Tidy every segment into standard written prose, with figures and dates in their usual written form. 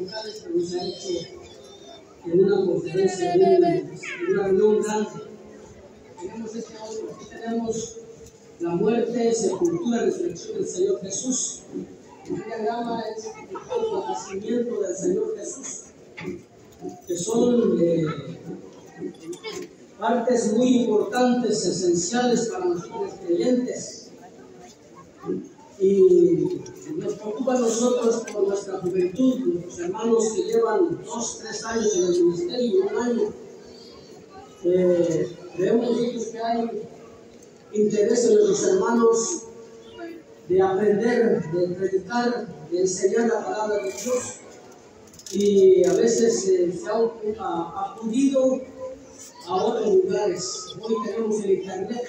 locales que nos ha hecho en una conferencia, en una reunión grande. Tenemos este otro, aquí tenemos la muerte, sepultura y resurrección del Señor Jesús. El diagrama es el nacimiento del Señor Jesús, que son partes muy importantes, esenciales para nosotros creyentes. Y nos preocupa a nosotros por nuestra juventud, nuestros hermanos que llevan 2, 3 años en el ministerio, 1 año. Vemos nosotros que hay interés en nuestros hermanos de aprender, de predicar, de enseñar la palabra de Dios. Y a veces se ha acudido a otros lugares. Hoy tenemos el internet.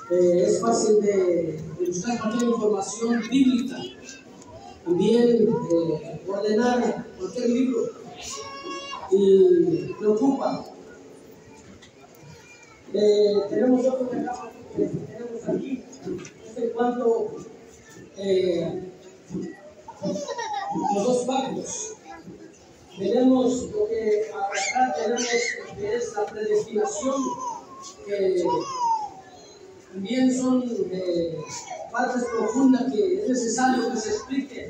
Es fácil de buscar cualquier información bíblica. También ordenar cualquier libro. Y preocupa. Tenemos otro que tenemos aquí. En cuanto los 2 pactos. Tenemos lo que acá tenemos, que es la predestinación, que también son partes profundas que es necesario que se explique.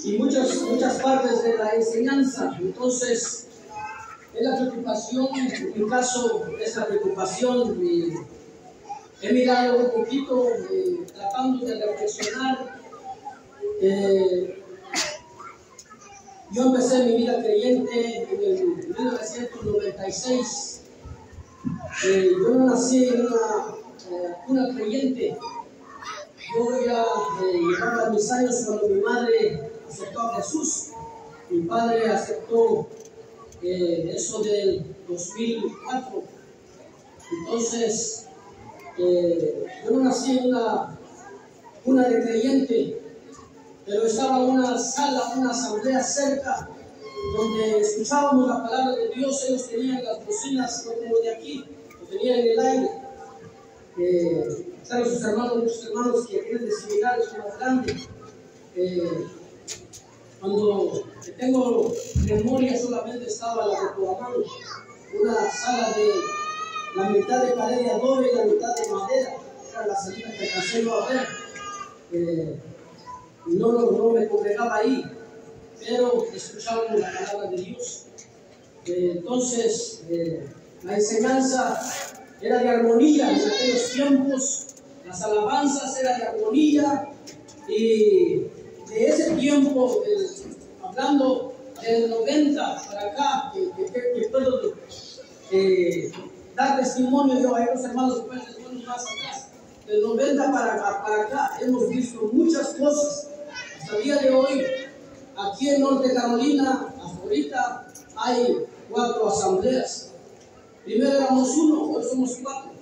Y muchas partes de la enseñanza. Entonces, es la preocupación, en mi caso, es la preocupación. He mirado un poquito, tratando de reflexionar. Yo empecé mi vida creyente en el 1996. Yo no nací en una creyente. Yo ya llevaba mis años cuando mi madre aceptó a Jesús. Mi padre aceptó eso del 2004. Entonces, yo no nací en una de creyente, pero estaba en una sala, una asamblea cerca, donde escuchábamos la palabra de Dios. Ellos tenían las bocinas, no como de aquí, lo tenían en el aire. Están sus hermanos, muchos hermanos que vienen de similares con más grandes. Cuando tengo memoria, solamente estaba la de Tuamán, una sala de la mitad de pared de adobe y la mitad de madera. Era la salida que alcancé a ver. No me congregaba ahí, pero escuchábamos la palabra de Dios. Entonces, la enseñanza era de armonía en aquellos tiempos, las alabanzas eran de armonía, y de ese tiempo, hablando del 90 para acá, que puedo dar testimonio. Yo, hay unos hermanos que pueden testimonio más atrás. Del 90 para acá hemos visto muchas cosas. Hasta el día de hoy, aquí en Norte Carolina, hasta ahorita hay 4 asambleas. Primero éramos 1, hoy somos 4.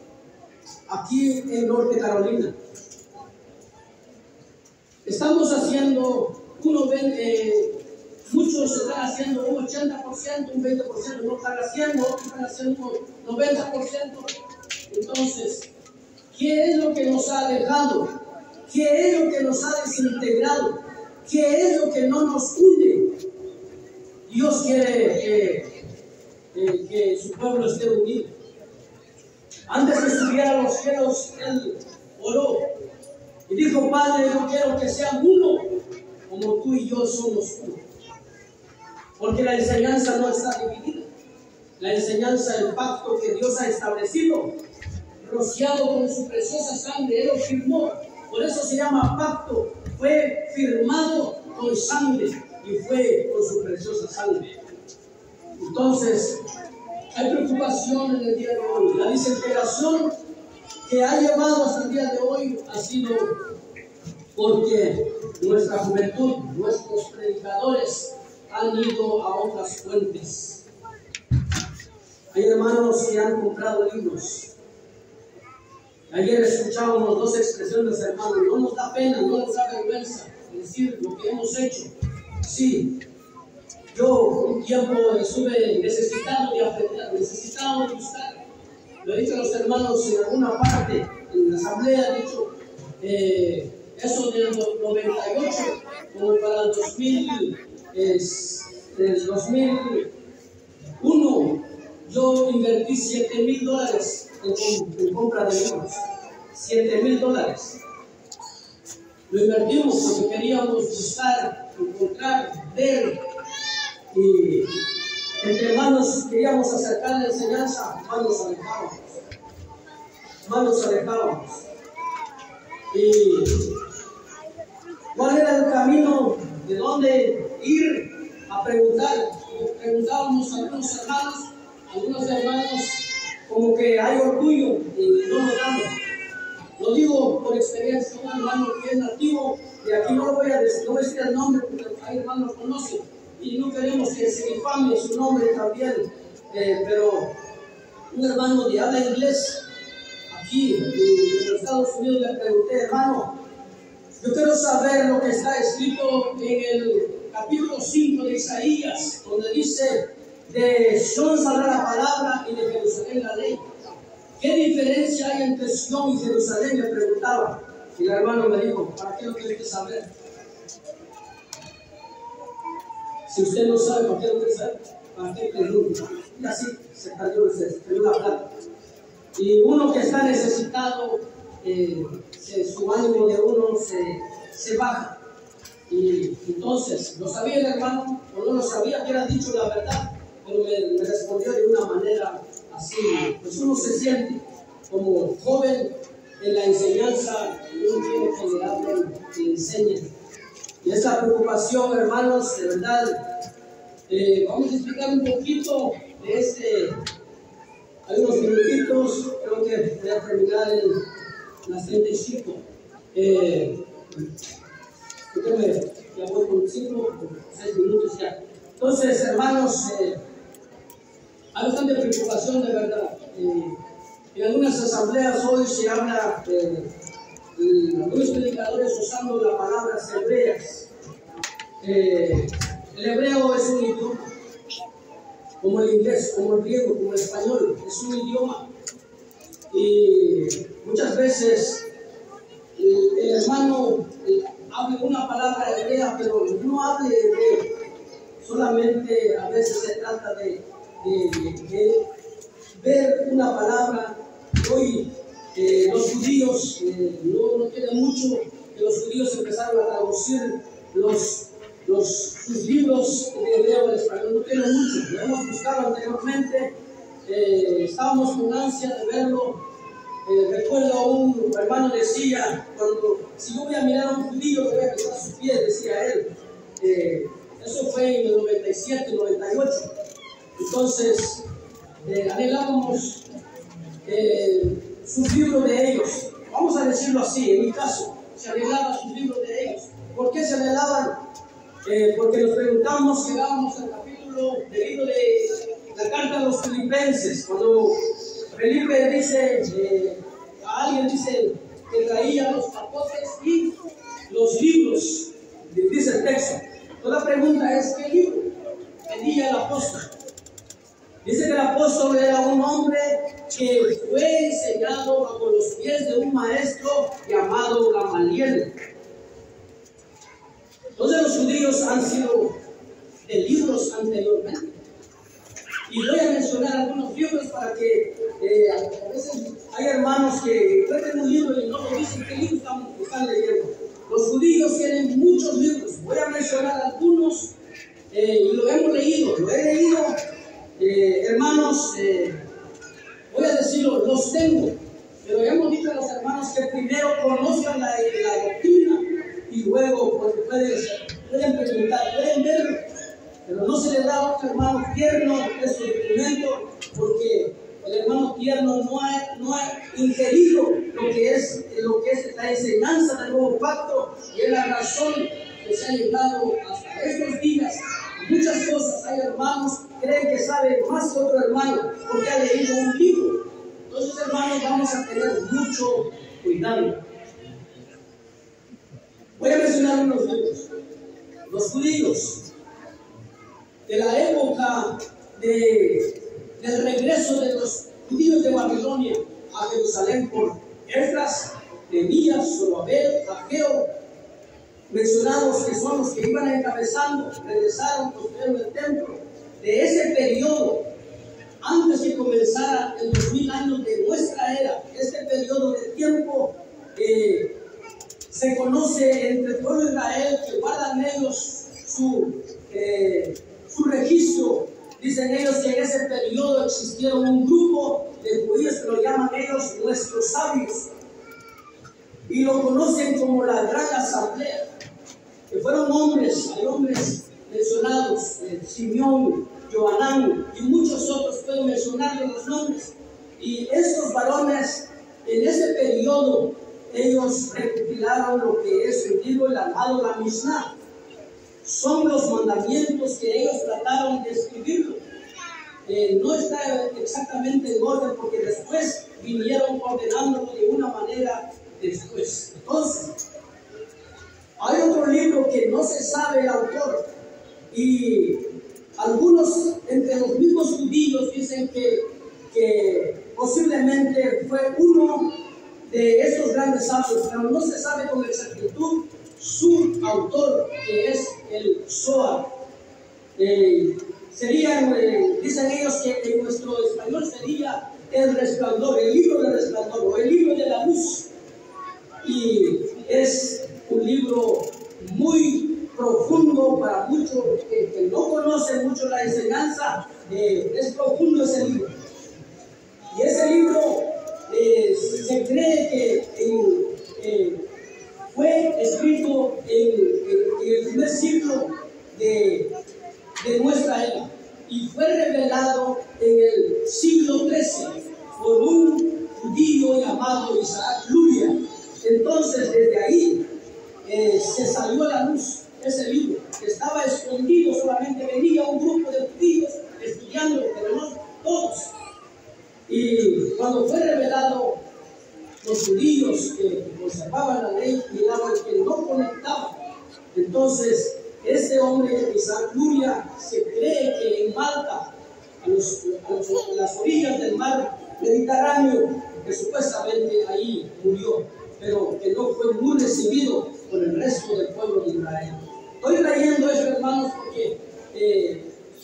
Aquí en Norte Carolina. Estamos haciendo, muchos están haciendo un 80%, un 20%, no están haciendo, otros están haciendo un 90%. Entonces, ¿qué es lo que nos ha alejado? ¿Qué es lo que nos ha desintegrado? ¿Qué es lo que no nos une? Dios quiere que su pueblo esté unido. Antes de subir a los cielos, Él oró y dijo: Padre, yo quiero que sean uno, como tú y yo somos uno. Porque la enseñanza no está dividida. La enseñanza, el pacto que Dios ha establecido, rociado con su preciosa sangre, Él lo firmó. Por eso se llama pacto. Fue firmado con sangre y fue con su preciosa sangre. Entonces, hay preocupación en el día de hoy. La desintegración que ha llevado hasta el día de hoy ha sido porque nuestra juventud, nuestros predicadores han ido a otras fuentes. Hay hermanos que han comprado libros. Ayer escuchábamos 2 expresiones, hermanos. No nos da pena, no nos da vergüenza decir lo que hemos hecho. Sí, yo un tiempo estuve necesitado de aprender, necesitado de buscar. Lo he dicho a los hermanos en alguna parte, en la asamblea, he dicho, eso del 98, como para el 2001, yo invertí $7,000 en compra de libros. $7,000. Lo invertimos porque queríamos buscar, encontrar, ver, y entre hermanos queríamos acercar la enseñanza, hermanos alejábamos. Y ¿cuál era el camino? ¿De dónde ir a preguntar? Preguntábamos a algunos hermanos como que hay orgullo y no nos damos. Lo digo por experiencia, un hermano que es nativo, y aquí no voy a decir el nombre porque hay hermanos que conocen y no queremos que se difame su nombre también, pero un hermano de habla inglés aquí en los Estados Unidos le pregunté: hermano, yo quiero saber lo que está escrito en el capítulo 5 de Isaías, donde dice: de Sion saldrá la palabra y de Jerusalén la ley. ¿Qué diferencia hay entre Sion y Jerusalén? Me preguntaba. Y el hermano me dijo: ¿para qué lo quieres saber? Si usted no sabe, ¿para qué lo quiere saber? ¿Para qué pregunta? Y así se cayó la plata. Y uno que está necesitado, su ánimo de uno se baja. Y entonces, ¿lo sabía el hermano o no lo sabía? Que era dicho la verdad, pero me respondió de una manera así. Pues uno se siente como joven en la enseñanza, y uno quiere que le hablen, que le enseñen. Y esa preocupación, hermanos, de verdad, vamos a explicar un poquito de hay unos minutitos, creo que voy a terminar en las 35. Ya voy con 5 o 6 minutos ya. Entonces, hermanos, hay bastante preocupación de verdad. En algunas asambleas hoy se habla de algunos predicadores usando las palabras hebreas. El hebreo es un idioma, como el inglés, como el griego, como el español, es un idioma. Y muchas veces el hermano hable una palabra hebrea, pero no hable hebreo. Solamente a veces se trata de ver una palabra. Hoy los judíos, no tiene mucho que los judíos empezaron a traducir sus libros de hebreo al español. No tiene mucho, lo hemos buscado anteriormente, estábamos con ansia de verlo. Recuerdo un hermano decía: si yo voy a mirar a un judío, voy a besar sus pies, decía él. Eso fue en el 97, 98. Entonces, anhelábamos sus libros de ellos. Vamos a decirlo así, en mi caso, se anhelaba sus libros de ellos. ¿Por qué se anhelaban? Porque nos preguntamos, llegábamos al capítulo del libro de la carta a los Filipenses, cuando Felipe dice, a alguien dice que traía los pacotes y los libros, dice el texto. Entonces la pregunta es: ¿qué libro tenía el apóstol? Dice que el apóstol era un hombre que fue enseñado bajo los pies de un maestro llamado Gamaliel. Entonces los judíos han sido de libros anteriormente. Y voy a mencionar algunos libros para que a veces hay hermanos que encuentren un libro y no lo dicen qué libro están leyendo. Los judíos tienen muchos libros. Voy a mencionar algunos y lo he leído. Hermanos, voy a decirlo, los tengo. Pero hemos dicho a los hermanos que primero conozcan la doctrina y luego pueden preguntar, pueden verlo. Pero no se le da a otro hermano tierno ese documento, porque el hermano tierno no ha ingerido lo que es la enseñanza del nuevo pacto, y es la razón que se ha llegado hasta estos días. Muchas cosas, hay hermanos que creen que saben más que otro hermano porque ha leído un libro. Entonces, hermanos, vamos a tener mucho cuidado. Voy a mencionar unos libros. Los judíos de la época del regreso de los judíos de Babilonia a Jerusalén por Esdras, Nehemías, Zorobabel, Ageo, mencionados que son los que iban encabezando, regresaron, construyeron el templo. De ese periodo, antes que comenzara el 2000 años de nuestra era, este periodo de tiempo se conoce entre el pueblo de Israel, que guardan ellos su registro. Dicen ellos que en ese periodo existieron un grupo de judíos que lo llaman ellos nuestros sabios, y lo conocen como la Gran Asamblea, que fueron hombres, hay hombres mencionados, Simeón, Johanán y muchos otros, puedo mencionarles los nombres. Y estos varones, en ese periodo, ellos recopilaron lo que es un libro llamado la Mishnah. Son los mandamientos que ellos trataron de escribirlo. No está exactamente en orden porque después vinieron ordenándolo de una manera después. Entonces, hay otro libro que no se sabe el autor, y algunos entre los mismos judíos dicen que posiblemente fue uno de estos grandes sabios, pero no se sabe con exactitud su autor, que es el Zohar. Dicen ellos que en nuestro español sería el resplandor, el libro del resplandor o el libro de la luz. Y es un libro muy profundo para muchos que no conocen mucho la enseñanza. Es profundo ese libro. Y ese libro se cree que fue escrito en el primer siglo de nuestra era y fue revelado en el siglo XIII por un judío llamado Isaac Luria. Entonces, desde ahí se salió a la luz ese libro, que estaba escondido, solamente venía un grupo de judíos estudiando, pero no todos. Y cuando fue revelado, los judíos que observaban la ley miraban que no conectaba. Entonces, este hombre, Isaac Luria, se cree que en Malta, a las orillas del mar Mediterráneo, que supuestamente ahí murió, pero que no fue muy recibido por el resto del pueblo de Israel. Estoy leyendo esto, hermanos, porque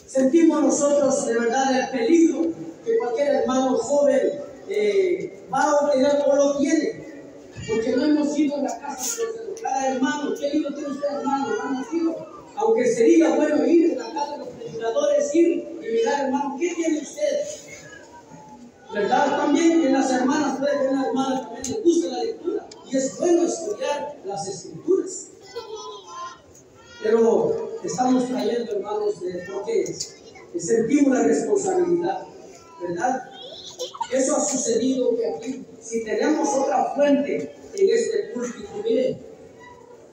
sentimos nosotros de verdad el peligro que cualquier hermano joven va a obtener o lo tiene, porque no hemos ido a la casa de cada hermano. ¿Qué libro tiene usted, hermano? No hemos ido. Aunque sería bueno ir a la casa de los predicadores, ir y mirar, hermano, ¿qué tiene usted? ¿Verdad? También en las hermanas, puede que una hermana también le guste la lectura, y es bueno estudiar las escrituras. Pero estamos trayendo, hermanos, porque sentimos la responsabilidad, ¿verdad? Eso ha sucedido que aquí, si tenemos otra fuente en este púlpito, mire,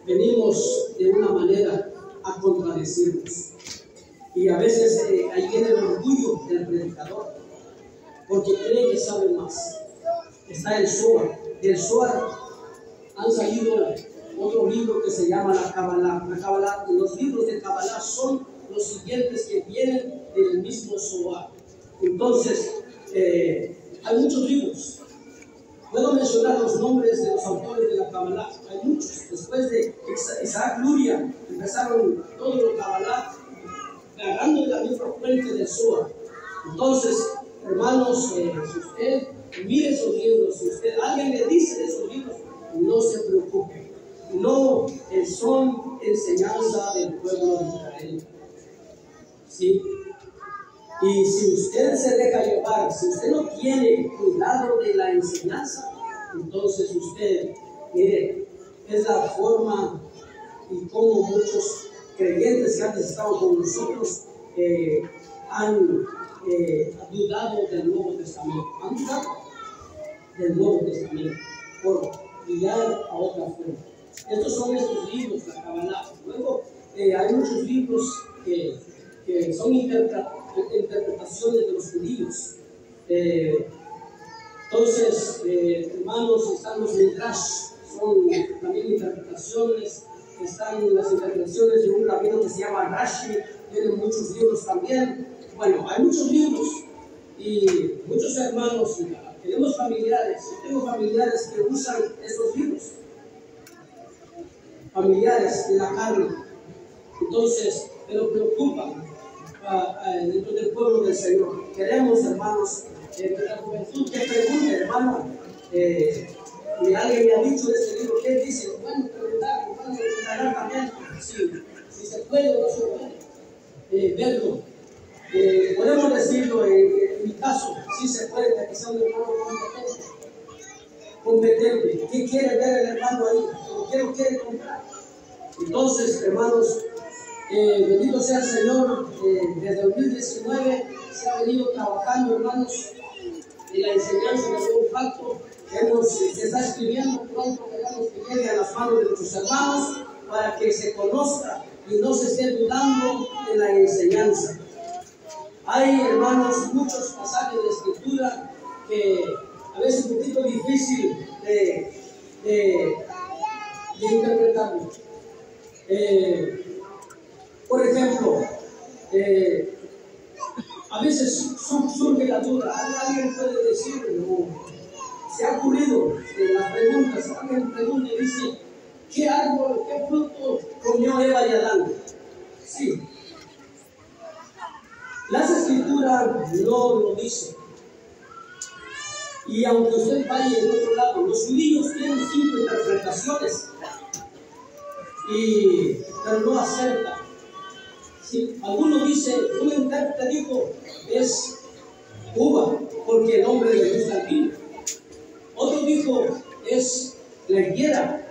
venimos de una manera a contradecirnos. Y a veces ahí viene el orgullo del predicador, porque cree que sabe más. Está el Zohar. Del Zohar han salido otro libro que se llama la Kabbalah. La Kabbalah, los libros de Kabbalah son los siguientes que vienen del mismo Zohar. Entonces, hay muchos libros. Puedo mencionar los nombres de los autores de la Kabbalah. Hay muchos. Después de Isaac Luria, empezaron todos los Kabbalah agarrando la misma fuente del Zohar. Entonces, hermanos, si usted mire esos libros, si alguien le dice de esos libros, no se preocupe. No son enseñanza del pueblo de Israel. ¿Sí? Y si usted se deja llevar, si usted no tiene cuidado de la enseñanza, entonces usted, mire, es la forma y como muchos creyentes que antes estaban con nosotros han dudado del Nuevo Testamento. Han dudado del Nuevo Testamento por guiar a otra fuente. Estos son estos libros, la Kabbalah. Luego hay muchos libros que son interpretaciones de los judíos. Entonces, hermanos, están los Midrash, son también interpretaciones. Están las interpretaciones de un rabino que se llama Rashi, tienen muchos libros también. Bueno, hay muchos libros y muchos hermanos, tenemos familiares, yo tengo familiares que usan esos libros. familiares de la carne. Entonces, pero preocupan dentro del pueblo del Señor. Queremos, hermanos, que la juventud te pregunte, hermano, alguien me ha dicho de este libro, ¿qué dice? Bueno, preguntar también si se puede o no se puede verlo. Podemos decirlo, en mi caso, sí se puede, que sea un hermano competente. ¿Qué quiere ver el hermano ahí? ¿Qué lo quiere comprar? Entonces, hermanos, bendito sea el Señor, desde 2019 se ha venido trabajando, hermanos, en la enseñanza del nuevo pacto. Se está escribiendo pronto, queremos que llegue a las manos de nuestros hermanos para que se conozca y no se esté dudando de la enseñanza. Hay, hermanos, muchos pasajes de escritura que a veces es un poquito difícil de interpretarlo. Por ejemplo, a veces surge la duda. Alguien puede decir, se ha ocurrido en las preguntas, alguien pregunta y dice, ¿qué árbol, qué fruto comió Eva y Adán? Sí. Las escrituras no lo dicen. Y aunque usted vaya en otro lado, los judíos tienen 5 interpretaciones, pero no acertan. Sí, alguno dice, un intérprete dijo, es uva, porque el hombre le gusta el vino. Otro dijo, es la higuera,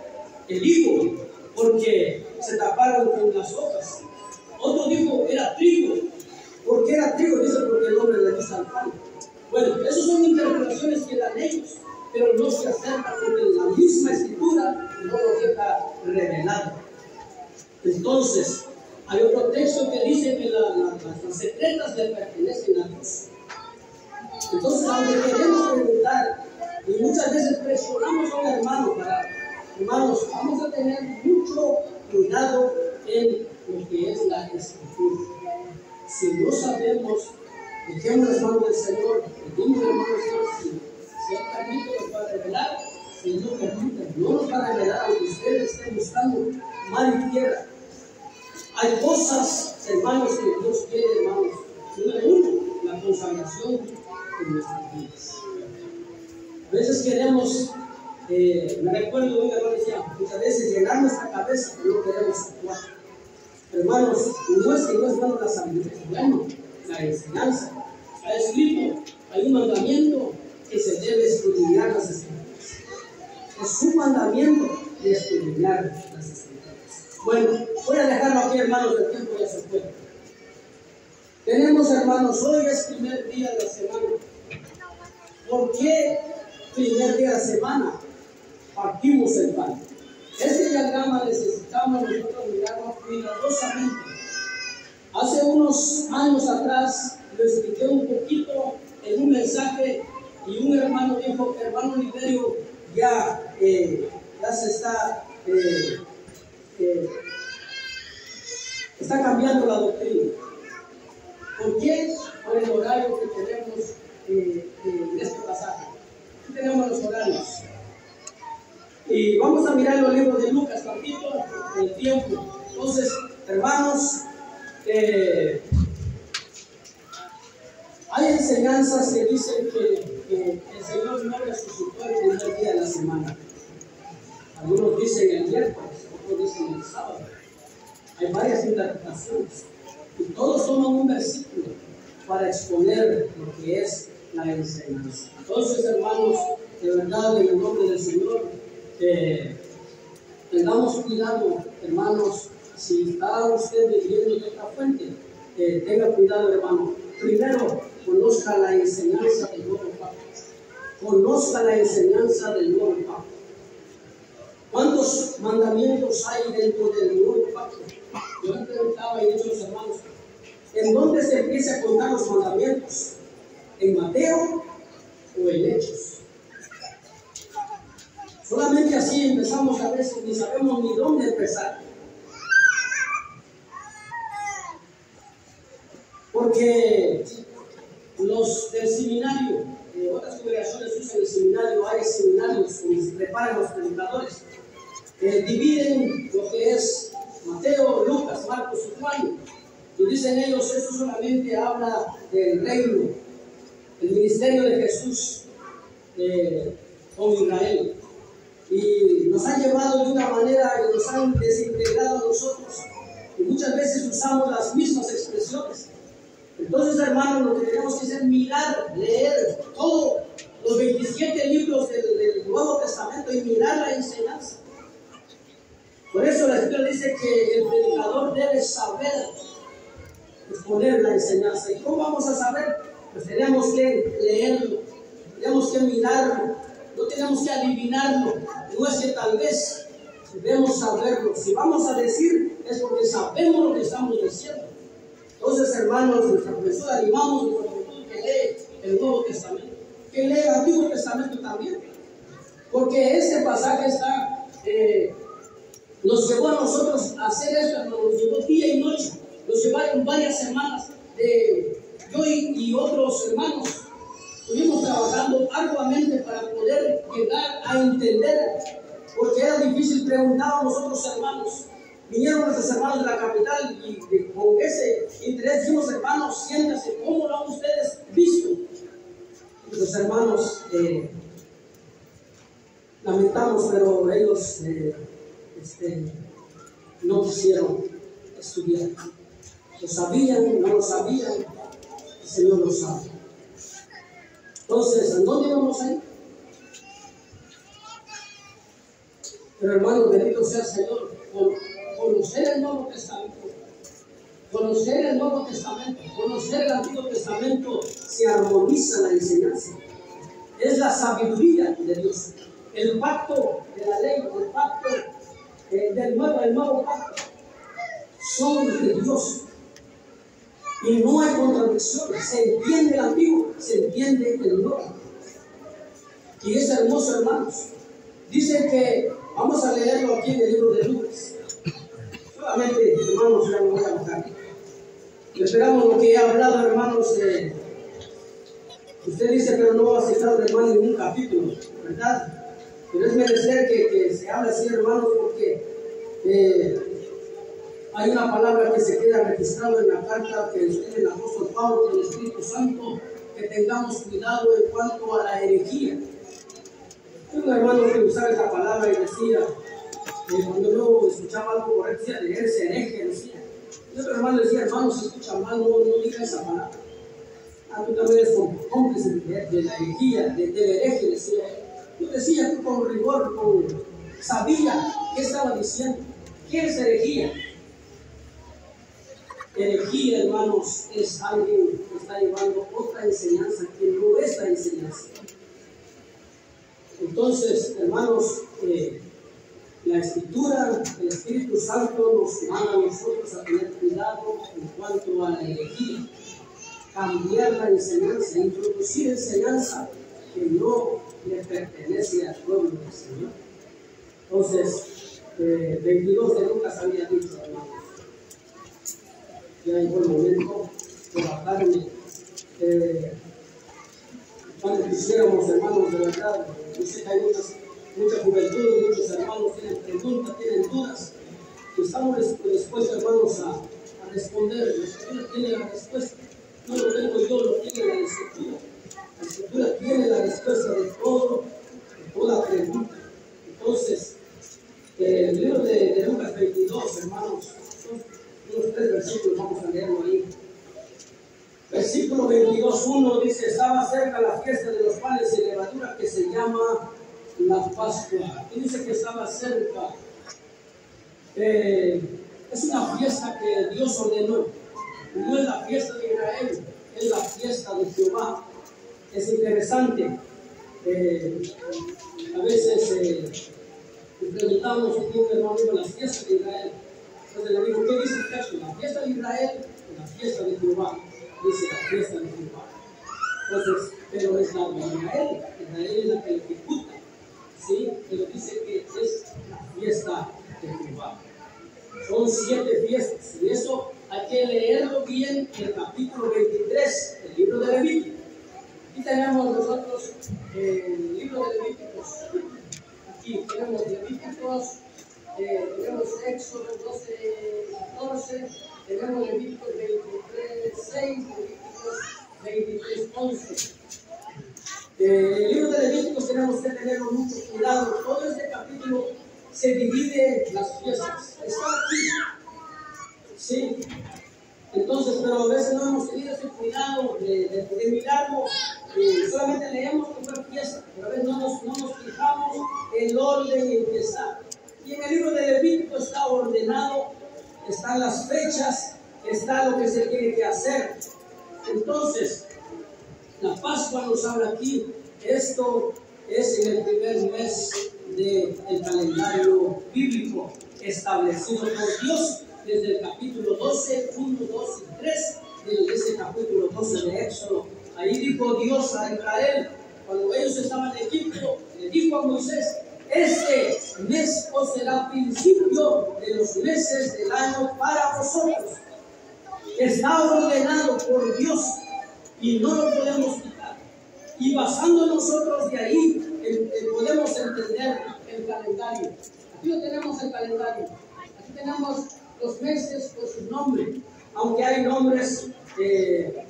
el higo, porque se taparon con las hojas. Otro dijo, era trigo. ¿Por qué era trigo? Dice, porque el hombre le gusta el pan. Bueno, esas son interpretaciones que dan ellos, pero no se acercan porque la misma escritura no lo deja revelado. Entonces, hay otro texto que dice que las secretas le pertenecen a Dios. Entonces, aunque queremos preguntar, y muchas veces presionamos a un hermano hermanos, vamos a tener mucho cuidado en lo que es la escritura. Si no sabemos, dejemos las manos del Señor, pedimos las manos del Señor, si Él permite nos va a revelar, si Él no permite, no nos va a revelar, aunque ustedes estén buscando mar y tierra. Hay cosas, hermanos, que Dios quiere, hermanos. Número 1, la consagración de nuestras vidas. A veces queremos, me recuerdo, un hermano decía, muchas veces llenar nuestra cabeza, pero no queremos actuar. Hermanos, no es que no es bueno la sabiduría, es bueno la enseñanza. Está escrito, hay un mandamiento que se debe escudriñar las escrituras. Es un mandamiento de escudriñar las escrituras. Bueno, voy a dejarlo aquí, hermanos, el tiempo ya se fue. Tenemos, hermanos, hoy es primer día de la semana. ¿Por qué primer día de la semana partimos el pan? Este diagrama necesitamos nosotros mirarlo cuidadosamente. Hace unos años atrás lo expliqué un poquito en un mensaje y un hermano dijo, hermano Liberio, ya se está cambiando la doctrina. ¿Por qué? Por el horario que tenemos en este pasaje. Aquí tenemos los horarios. Y vamos a mirar los libros de Lucas, capítulo, el tiempo. Entonces, hermanos, hay enseñanzas que dicen que el Señor no resucitó el primer día de la semana. Algunos dicen el miércoles, otros dicen el sábado. Hay varias interpretaciones. Y todos toman un versículo para exponer lo que es la enseñanza. Entonces, hermanos, de verdad, en el nombre del Señor, tengamos cuidado, hermanos. Si está usted viviendo de otra fuente, tenga cuidado, hermano. Primero, conozca la enseñanza del nuevo pacto. Conozca la enseñanza del nuevo pacto. ¿Cuántos mandamientos hay dentro del nuevo pacto? Yo me preguntaba y he dicho a los hermanos, ¿en dónde se empieza a contar los mandamientos? ¿En Mateo o en Hechos? Solamente así empezamos a veces, ni sabemos ni dónde empezar. Porque los del seminario, otras congregaciones usan el seminario, hay seminarios donde se preparan los predicadores, dividen lo que Dicen ellos, esto solamente habla del reino, el ministerio de Jesús con Israel. Y nos han llevado de una manera y nos han desintegrado a nosotros. Y muchas veces usamos las mismas expresiones. Entonces, hermanos, lo que tenemos que hacer es mirar, leer todos los 27 libros del Nuevo Testamento y mirar la enseñanza. Por eso la Escritura dice que el predicador debe saber exponer la enseñanza. ¿Y cómo vamos a saber? Pues tenemos que leerlo, tenemos que mirarlo, no tenemos que adivinarlo. No es que tal vez debemos saberlo. Si vamos a decir, es porque sabemos lo que estamos diciendo. Entonces, hermanos, nuestra profesora animamos a nuestra juventud que lee el Nuevo Testamento, que lea el Antiguo Testamento también. Porque este pasaje está, nos llevó a nosotros a hacer esto, nos llevó día y noche, nos llevaron varias semanas. Yo y otros hermanos estuvimos trabajando arduamente para poder llegar a entender, porque era difícil. Preguntábamos a otros hermanos, vinieron nuestros hermanos de la capital y con ese interés dijimos: hermanos, siéntense, ¿cómo lo han ustedes visto? Nuestros hermanos lamentamos, pero ellos no quisieron estudiar. Lo sabían, no lo sabían, el Señor lo sabe. Entonces, ¿a dónde vamos a ir? Pero, hermanos, bendito sea el Señor, conocer el Nuevo Testamento, conocer el Nuevo Testamento, conocer el Antiguo Testamento, se armoniza la enseñanza. Es la sabiduría de Dios. El pacto de la ley, el pacto del nuevo pacto, son de Dios. Y no hay contradicción. Se entiende el antiguo, se entiende el nuevo. Y es hermoso, hermanos. Dicen que, vamos a leerlo aquí en el libro de Lucas. Solamente, hermanos, ya me voy a buscar. Esperamos lo que he hablado, hermanos. Usted dice, pero no va a citar, hermano, en ningún capítulo, ¿verdad? Pero es merecer que se hable así, hermanos, porque hay una palabra que se queda registrada en la carta que escribe el apóstol Pablo con el Espíritu Santo, que tengamos cuidado en cuanto a la herejía. Hay un hermano que usaba esta palabra y decía, cuando yo escuchaba algo correcto, decía, leerse hereje, decía. Y otro hermano decía: hermano, si escucha mal, no diga esa palabra. Tú también eres cómplice de la herejía, del hereje, decía él. Yo decía, tú con rigor, sabía qué estaba diciendo. ¿Qué es herejía? Herejía, hermanos, es alguien que está llevando otra enseñanza que no es la enseñanza. Entonces, hermanos, la Escritura, el Espíritu Santo nos manda a nosotros a tener cuidado en cuanto a la herejía, cambiar la enseñanza, introducir enseñanza que no le pertenece al pueblo del Señor. Entonces, 22 de Lucas había dicho, hermanos, ya llegó el momento de bajarme. Cuando quisiéramos, hermanos, de verdad, yo sé que hay mucha juventud, muchos hermanos tienen preguntas, tienen dudas, y estamos dispuestos, hermanos, a responder. La Escritura tiene la respuesta, no lo tengo yo, lo tiene la Escritura. La Escritura tiene la respuesta de toda pregunta. Entonces, el libro de Lucas 22, hermanos, son unos 3 versículos, vamos a leerlo ahí. Versículo 22:1 dice: estaba cerca la fiesta de los panes y levadura, que se llama la Pascua. Y dice que estaba cerca. Es una fiesta que Dios ordenó. No es la fiesta de Israel, es la fiesta de Jehová. Es interesante. A veces preguntamos si un hermano iba a la fiesta de Israel. Entonces le digo: ¿qué dice el texto? ¿La fiesta de Israel o la fiesta de Jehová? Dice la fiesta de Jehová. Entonces, pero es la de Israel. Israel es la que lo ejecuta, ¿sí? Pero dice que es la fiesta de Jehová. Son 7 fiestas, y eso hay que leerlo bien en el capítulo 23 del libro de Levítico. Aquí tenemos nosotros el libro de Levíticos. Aquí tenemos Levíticos, tenemos Éxodo 12, 14, tenemos Levíticos 23, 6, Levíticos 23, 11. El libro de Levíticos tenemos que tenerlo mucho cuidado. Todo este capítulo se divide en las fiestas. Está aquí. Sí. Entonces, pero a veces no hemos tenido ese cuidado de poder mirarlo. Solamente leemos que fue fiesta, pero a veces no nos fijamos el orden en que está. Y en el libro de Levítico está ordenado, están las fechas, está lo que se tiene que hacer. Entonces, la Pascua nos habla aquí. Esto es en el primer mes del calendario bíblico establecido por Dios desde el capítulo 12, 1, 2 y 3 de ese capítulo 12 de Éxodo. Ahí dijo Dios a Israel, cuando ellos estaban en Egipto, le dijo a Moisés: este mes os será principio de los meses del año para vosotros. Está ordenado por Dios y no lo podemos quitar. Y basando nosotros de ahí, podemos entender el calendario. Aquí lo tenemos el calendario. Aquí tenemos los meses por sus nombres, aunque hay nombres que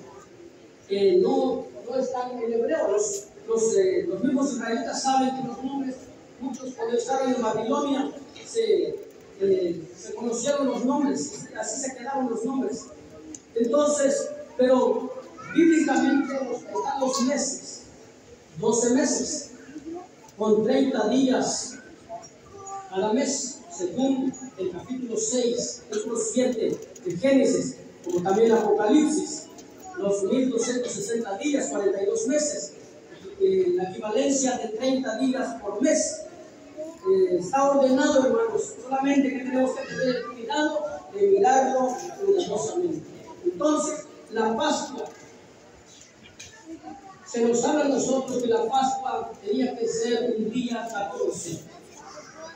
no están en hebreo. Los mismos israelitas saben que los nombres, muchos cuando estaban en Babilonia, se conocieron los nombres, así se quedaron los nombres. Entonces, pero bíblicamente están los meses, 12 meses, con 30 días cada mes, según el capítulo 6, versículo 7 de Génesis, como también Apocalipsis, los 1260 días, 42 meses, la equivalencia de 30 días por mes. Está ordenado, hermanos, solamente que tenemos que tener cuidado de mirarlo cuidadosamente. Entonces, la Pascua, se nos habla a nosotros que la Pascua tenía que ser un día 14.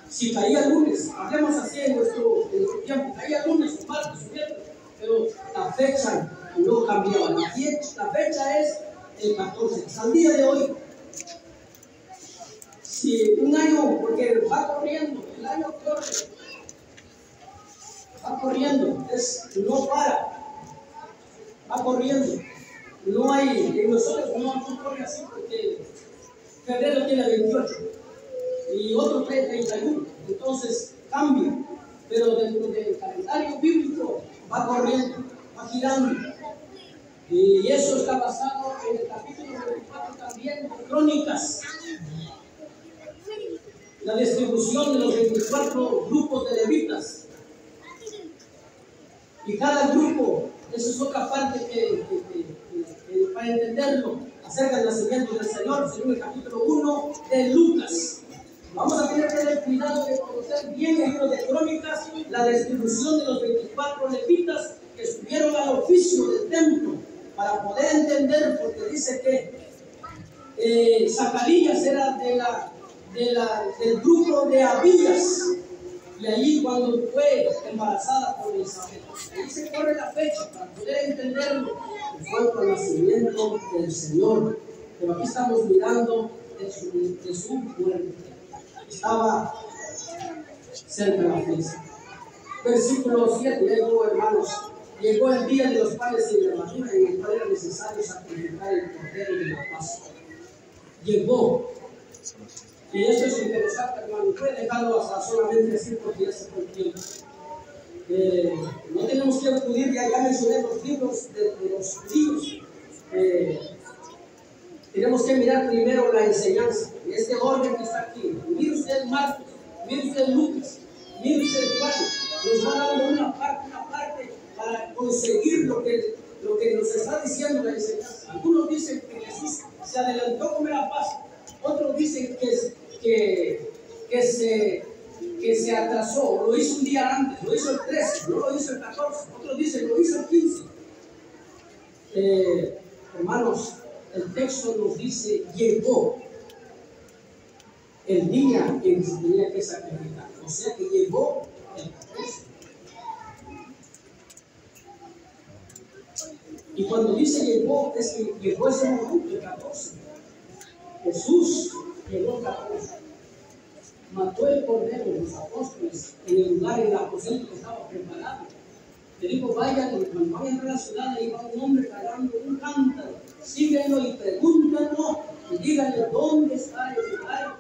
Si caía lunes, hablemos así en nuestro tiempo, caía lunes, o martes, o miércoles, pero la fecha no cambiaba. La fecha es el 14, hasta el día de hoy. Si un año, porque va corriendo, el año corre, va corriendo, no para, va corriendo. No hay, en nosotros no corre así, porque febrero tiene 28 y otro 31, entonces cambia, pero dentro del calendario bíblico va corriendo, va girando. Y eso está basado en el capítulo 24 también de Crónicas. La distribución de los 24 grupos de levitas. Y cada grupo, esa es otra parte que para entenderlo, acerca del nacimiento del Señor, según el capítulo 1 de Lucas. Vamos a tener que tener cuidado de conocer bien el libro de Crónicas, la distribución de los 24 levitas que subieron al oficio del templo, para poder entender, porque dice que Zacarías era del grupo de Abías, y allí cuando fue embarazada por Isabel. Ahí se corre la fecha para poder entenderlo, que fue el nacimiento del Señor. Pero aquí estamos mirando de su muerte. Estaba cerca de la fiesta. Versículo 7, llegó, hermanos. Llegó el día de los panes sin levadura, en el cual era necesario sacrificar el cordero de la Pascua. Llegó. Y esto es interesante, hermano. Puede dejarlo hasta solamente decir porque ya se fue el tiempo. No tenemos que acudir, ya mencioné los libros de los judíos. Tenemos que mirar primero la enseñanza, en este orden que está aquí. Mire usted Marcos, mire usted Lucas, mire usted Juan. Nos va dando una parte para conseguir lo que nos está diciendo la enseñanza. Algunos dicen que Jesús se adelantó a comer la Pascua. Otros dicen que se atrasó, lo hizo un día antes, lo hizo el 13, no lo hizo el 14. Otros dicen lo hizo el 15. Hermanos, el texto nos dice: llegó el día en que se tenía que sacrificar. O sea que llegó el 14. Y cuando dice llegó, es que llegó ese momento, el 14. Jesús llegó el 14. Mató el cordero de los apóstoles en el lugar, en el aposento que estaba preparado. Le dijo, vayan, y cuando vayan a entrar a la ciudad, ahí va un hombre cargando un cántaro. Síguenlo y pregúntenlo y díganle dónde está el lugar.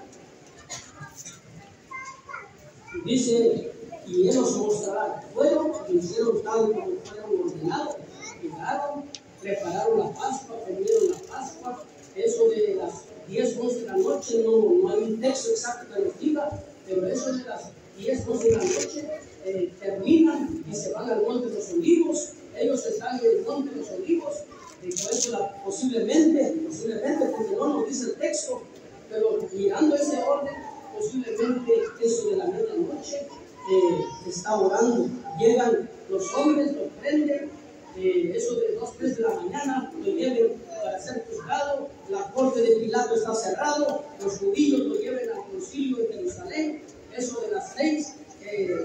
Y dice, y él los mostrará. Fueron, lo hicieron tal como fueron ordenados. Llegaron, prepararon la Pascua, comieron la Pascua. Eso de las 10, 11 de la noche, no hay un texto exacto que nos diga, pero eso de las 10, 11 de la noche terminan y se van al Monte de los Olivos. Ellos están en el Monte de los Olivos, y por eso posiblemente, porque no nos dice el texto, pero mirando ese orden, posiblemente eso de la medianoche está orando. Llegan los hombres, lo prenden, eso de 2, 3 de la mañana, lo lleven para ser juzgado. La corte de Pilato está cerrado, los judíos lo lleven al concilio de Jerusalén. Eso de las 6,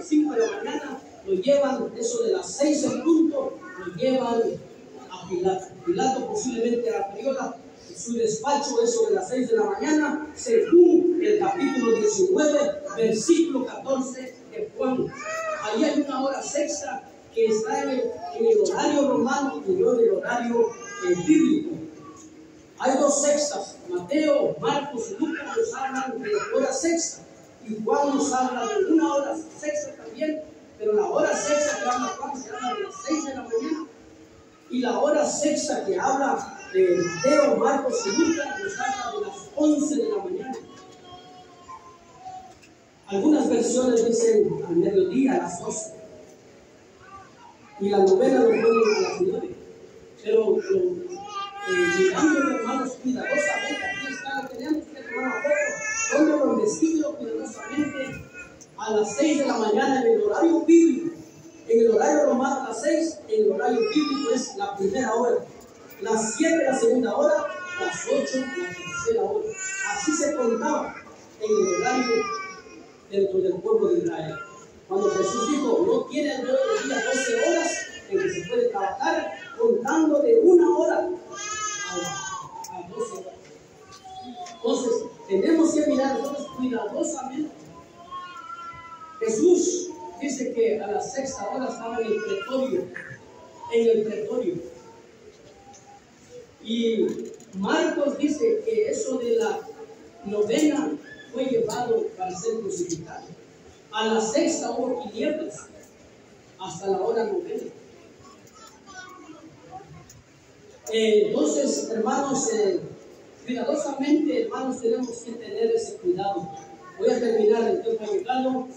5 de la mañana, lo llevan, eso de las 6 en punto, lo llevan a Pilato. Pilato posiblemente abrió su despacho, eso de las 6 de la mañana, según el capítulo 19, versículo 14 de Juan. Ahí hay una hora sexta que está en el horario romano y no en el horario bíblico. Hay 2 sextas, Mateo, Marcos y Lucas nos hablan de hora sexta. Y Juan nos habla de una hora sexta también, pero la hora sexta que habla Juan se habla de las 6 de la mañana. Y la hora sexta que habla de Mateo, Marcos y Lucas nos habla de las 11 de la mañana. Algunas versiones dicen al mediodía, a las 12. Y la novena lo ponen a las 9. Pero mirando, hermanos, cuidadosamente, aquí está, lo tenemos que tomar a poco. Póngalo en vestido cuidadosamente a las 6 de la mañana en el horario bíblico. En el horario romano a las 6, en el horario bíblico es la primera hora. Las 7 la segunda hora, las 8 la tercera hora. Así se contaba en el horario dentro del pueblo de Israel. Cuando Jesús dijo, no tiene el día 12 horas en que se puede trabajar, contando de 1 hora a 12 horas. Entonces, tenemos que mirar nosotros cuidadosamente. Jesús dice que a la 6ª hora estaba en el pretorio. Y Marcos dice que eso de la novena fue llevado para ser crucificado. A la 6ª hubo tinieblas hasta la hora novena. Entonces, hermanos, cuidadosamente, hermanos, tenemos que tener ese cuidado. Voy a terminar el tiempo llegado.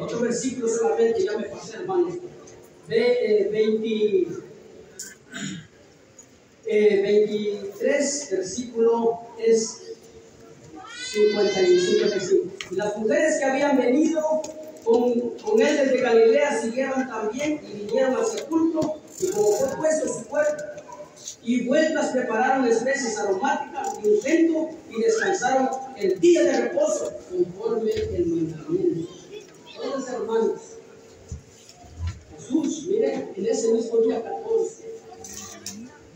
Otro versículo solamente, ya me pasé, hermanos. 23, versículo es 55. Y las mujeres que habían venido con él desde Galilea siguieron también y vinieron al sepulcro, y como fue puesto su cuerpo, y vueltas prepararon especies aromáticas y ungüento, y descansaron el día de reposo conforme el mandamiento. Entonces, hermanos, Jesús, miren, en ese mismo día 14,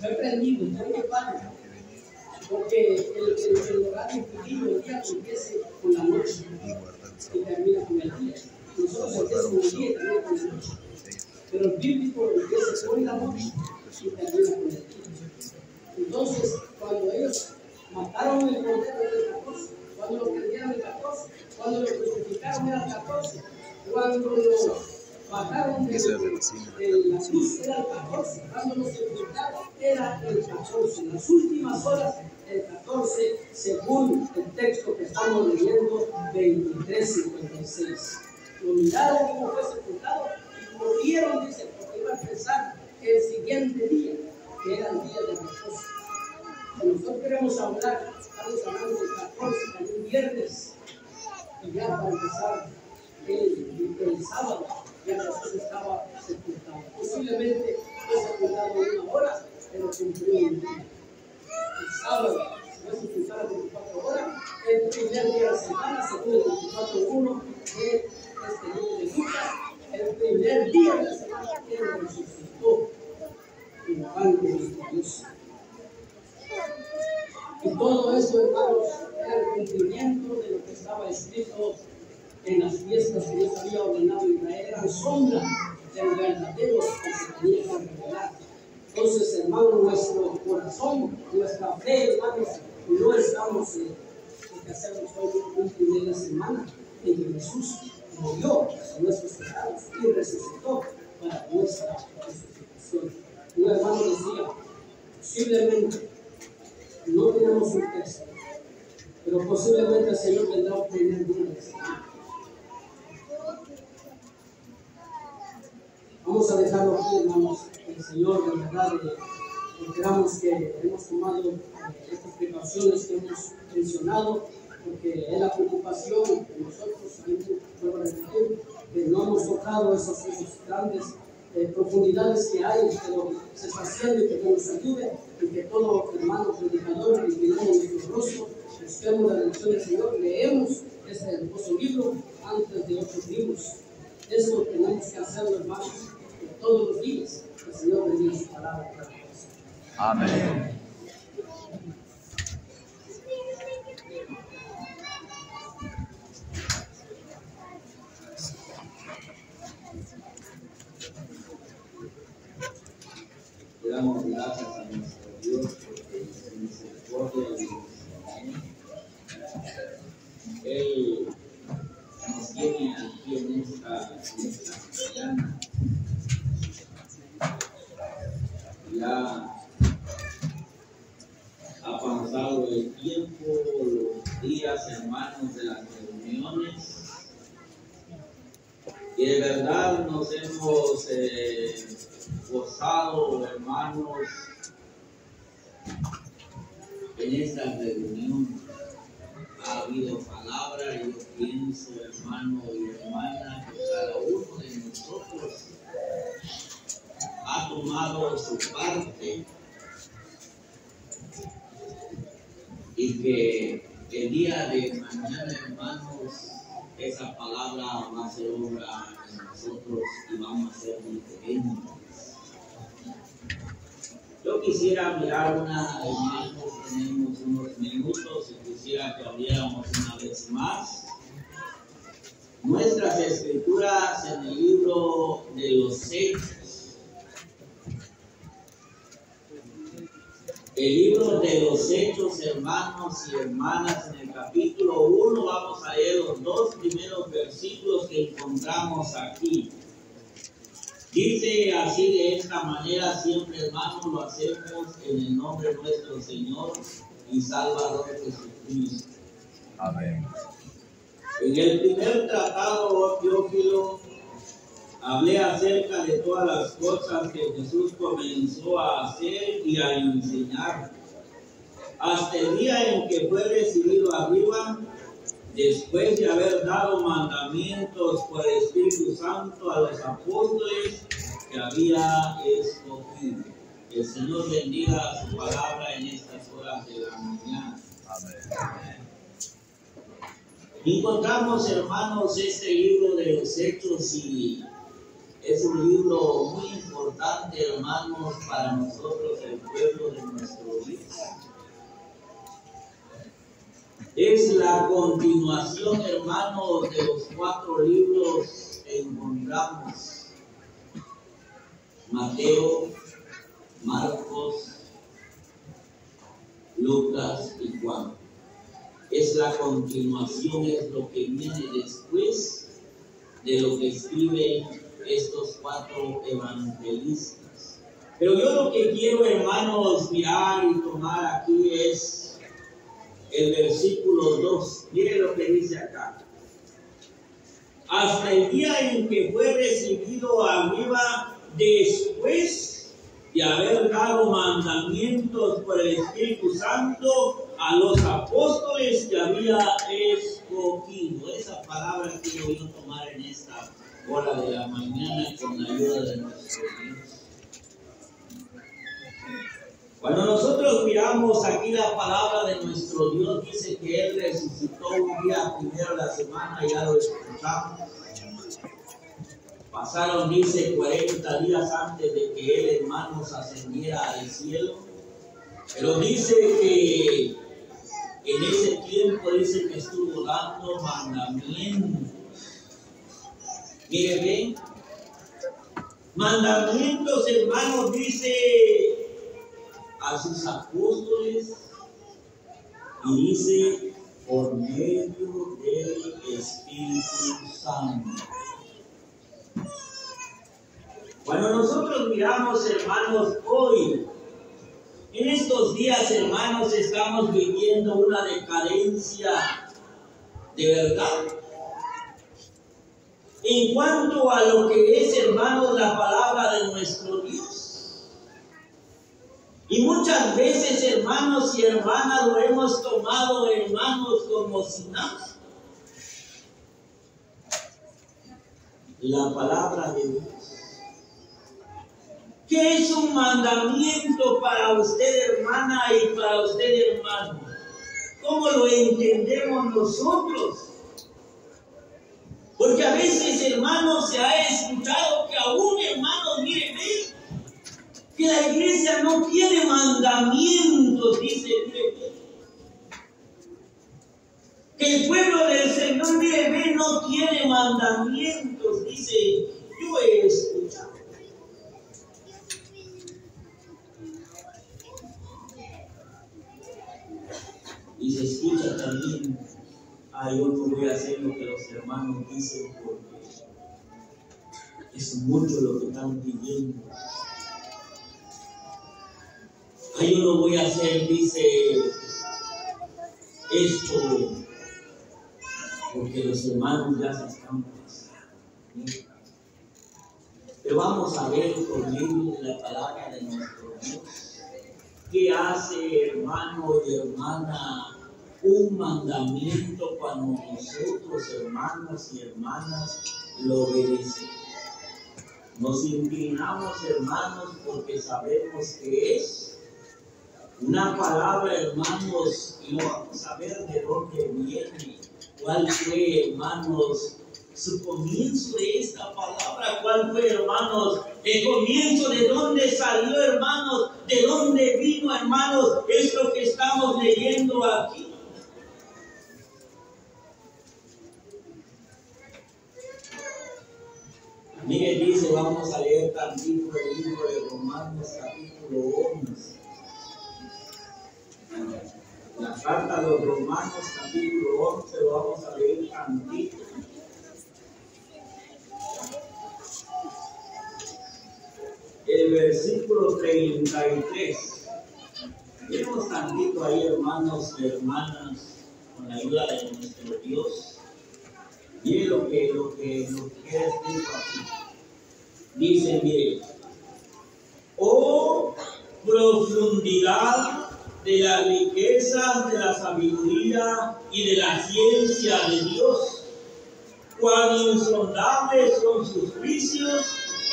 me he prendido, tengo que parar, porque el horario judío, el día empieza con la noche y termina con el día. Nosotros empezamos el día y termina con la noche, pero el bíblico empieza con la noche y termina con el día. Entonces, cuando ellos mataron el cordero del 14, cuando lo prendieron el 14, cuando lo crucificaron era el 14, cuando lo bajaron de la cruz era el 14, cuando lo sepultaron era el 14, las últimas horas el 14, según el texto que estamos leyendo, 23:56. Lo miraron como fue sepultado y murieron, dice, porque iban a pensar el siguiente día, que era el día de reposo. Si nosotros queremos hablar, estamos hablando del 14, que es un viernes, y ya para empezar el sábado, ya Jesús estaba sepultado. Posiblemente fue sepultado 1 hora, pero cumplió un día. El sábado fue sepultado 24 horas, el primer día de la semana, según el 24:1 de este libro de Lucas, el primer día de la semana que él resucitó en Juan de Dios. Y todo eso, hermanos, era el cumplimiento de lo que estaba escrito en las fiestas que Dios había ordenado a Israel. Eran sombras ser verdaderos que se tenían que revelar. Entonces, hermano, nuestro corazón, nuestra fe, hermanos, no estamos en que hacemos hoy un fin de semana en que Jesús murió por nuestros pecados y resucitó para nuestra resucitación. Un hermano decía, posiblemente no tenemos un texto, pero posiblemente el Señor vendrá a primer día de semana. Vamos a dejarlo aquí, hermanos. El Señor, de verdad, esperamos que hemos tomado estas precauciones que hemos mencionado, porque es la preocupación de nosotros, vuelvo a repetir, que no hemos tocado esas grandes profundidades que hay, pero se está haciendo y que nos ayude, y que todo hermano predicador, que inclinamos nuestro rostro, busquemos la dirección del Señor, leemos este hermoso libro antes de otros libros. Eso tenemos que hacerlo, hermanos, todos los días. El Señor bendiga su palabra para nosotros. Amén. Le damos gracias a nuestro Dios porque su misericordia y Él nos tiene aquí en esta mañana. Ya ha pasado el tiempo, los días, hermanos, de las reuniones, y de verdad nos hemos gozado, hermanos, en esta reunión. Ha habido palabra, y yo pienso, hermano y hermana, que cada uno de nosotros ha tomado su parte, y que el día de mañana, hermanos, esa palabra va a ser obra en nosotros y vamos a ser diferentes. Yo quisiera mirar hermanos, tenemos unos minutos y quisiera que abriéramos una vez más nuestras escrituras en el libro de los Hechos. El libro de los Hechos, hermanos y hermanas, en el capítulo 1 vamos a leer los dos primeros versículos que encontramos aquí. Dice así: de esta manera siempre, hermanos, lo hacemos en el nombre de nuestro Señor y Salvador Jesucristo. Amén. En el primer tratado, Teófilo, hablé acerca de todas las cosas que Jesús comenzó a hacer y a enseñar, hasta el día en que fue recibido arriba, después de haber dado mandamientos por el Espíritu Santo a los apóstoles que había escogido. El Señor bendiga su palabra en estas horas de la mañana. Amén. Encontramos, hermanos, este libro de los Hechos, y es un libro muy importante, hermanos, para nosotros, el pueblo de nuestro Dios. Es la continuación, hermanos, de los 4 libros que encontramos: Mateo, Marcos, Lucas y Juan. Es la continuación, es lo que viene después de lo que escriben estos 4 evangelistas. Pero yo lo que quiero, hermanos, mirar y tomar aquí es el versículo 2. Miren lo que dice acá: hasta el día en que fue recibido arriba, después de haber dado mandamientos por el Espíritu Santo a los apóstoles que había escogido. Esa palabra quiero yo tomar en esta hora de la mañana con la ayuda de nuestro Dios. Cuando nosotros miramos aquí la palabra de nuestro Dios, dice que Él resucitó un día primero de la semana, ya lo escuchamos. Pasaron, dice, 40 días antes de que Él, hermanos, ascendiera al cielo. Pero dice que en ese tiempo, dice que estuvo dando mandamientos. Mire bien, Mandamientos, hermanos, dice a sus apóstoles y dice por medio del Espíritu Santo. Cuando nosotros miramos, hermanos, hoy, en estos días, hermanos, estamos viviendo una decadencia de verdad. En cuanto a lo que es, hermanos, la palabra de nuestro Dios. Y muchas veces, hermanos y hermanas, lo hemos tomado, hermanos, como si nada. La palabra de Dios. ¿Qué es un mandamiento para usted, hermana, y para usted, hermano? ¿Cómo lo entendemos nosotros? Porque a veces, hermanos, se ha escuchado que aún, hermanos, miren, que la iglesia no tiene mandamientos, dice, miren, que el pueblo del Señor, miren, no tiene mandamientos, dice, yo he escuchado. Y se escucha también, yo no voy a hacer lo que los hermanos dicen porque es mucho lo que están pidiendo. Yo no voy a hacer, dice, esto porque los hermanos ya se están pasando. Pero vamos a ver por medio de la palabra de nuestro Dios. ¿Qué hace, hermano y hermana, un mandamiento cuando nosotros, hermanos y hermanas, lo obedecemos? Nos inclinamos, hermanos, porque sabemos que es una palabra, hermanos, y no vamos a ver de dónde viene, cuál fue, hermanos, su comienzo de esta palabra, cuál fue, hermanos, el comienzo, de dónde salió, hermanos, de dónde vino, hermanos, es lo que estamos leyendo aquí. Miren, dice, vamos a leer también el libro de Romanos, capítulo 11. La carta de los Romanos, capítulo 11, lo vamos a leer tantito. El versículo 33. Vemos tantito ahí, hermanos y hermanas, con la ayuda de nuestro Dios. Miren lo que nos quiere decir aquí. Dice, mire, oh profundidad de las riquezas de la sabiduría y de la ciencia de Dios, cuán insondables son sus juicios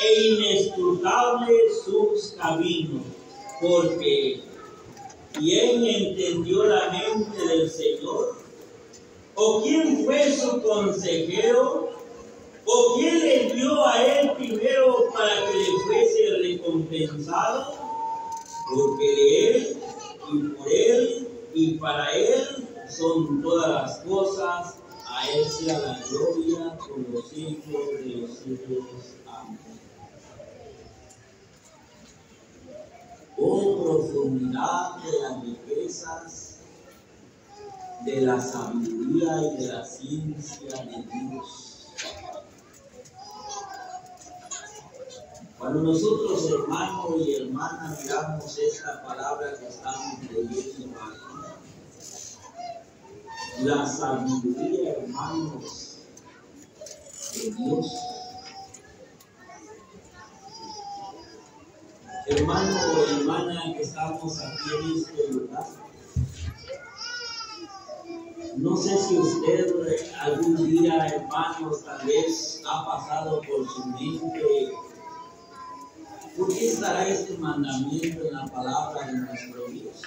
e inescrutables sus caminos, porque ¿quién entendió la mente del Señor? ¿O quién fue su consejero? ¿O quién le dio a él primero para que le fuese recompensado? Porque de él y por él y para él son todas las cosas, a él sea la gloria por los siglos de los siglos. Amén. Oh profundidad de las riquezas, de la sabiduría y de la ciencia de Dios. Cuando nosotros, hermanos y hermanas, miramos esta palabra que estamos leyendo aquí, la sabiduría, hermanos, de Dios. Hermano o hermana que estamos aquí en este lugar, no sé si usted algún día, hermanos, tal vez ha pasado por su mente, ¿por qué estará este mandamiento en la palabra de nuestro Dios?